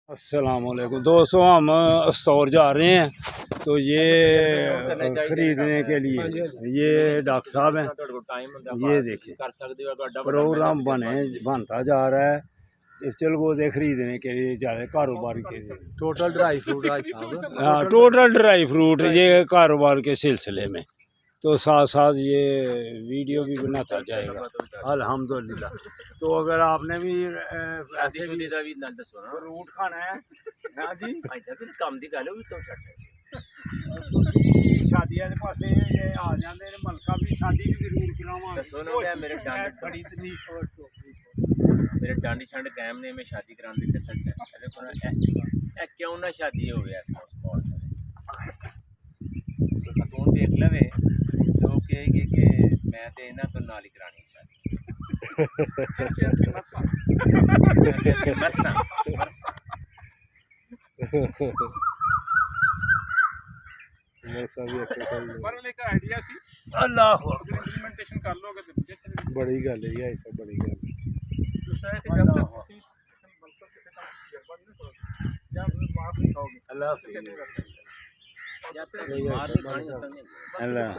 अस्सलामुअलैकुम दोस्तों, हम स्टोर जा रहे हैं तो ये खरीदने के लिए ये डॉक्टर साहब हैं। ये देखिए प्रोग्राम बनता जा रहा है। चिलगोजे खरीदने के लिए जा रहे कारोबार के लिए। टोटल ड्राई फ्रूट हाँ, टोटल ड्राई फ्रूट ये कारोबार के सिलसिले में। तो साथ साथ ये वीडियो भी बनाता जाएगा अल्हम्दुलिल्लाह। तो अगर आपने भी ऐसे भी फ्रूट खाना है हाँ जी काम की गल ਤੁਸੀਂ ਸ਼ਾਦੀ ਵਾਲੇ ਪਾਸੇ ਆ ਜਾਂਦੇ ਨੇ ਮਲਕਾ ਵੀ ਸ਼ਾਦੀ ਵੀ ਜ਼ਰੂਰ ਕਰਾਵਾਂਗੇ। ਦੱਸੋ ਨਾ ਕਿ ਮੇਰੇ ਡੰਡ ਬੜੀ ਤਕਲੀਫ ਮੇਰੇ ਡੰਡ ਛੰਡ ਕਾਇਮ ਨੇ मैं शादी कराने के चक्कर च क्यों ना शादी हो गया तू देख लवे जो कहेगी कि मैं तो इन्हों को नाल ही करानी शादी मरसा अल्लाह बड़ी गल है ऐसा बड़ी गल अल्लाह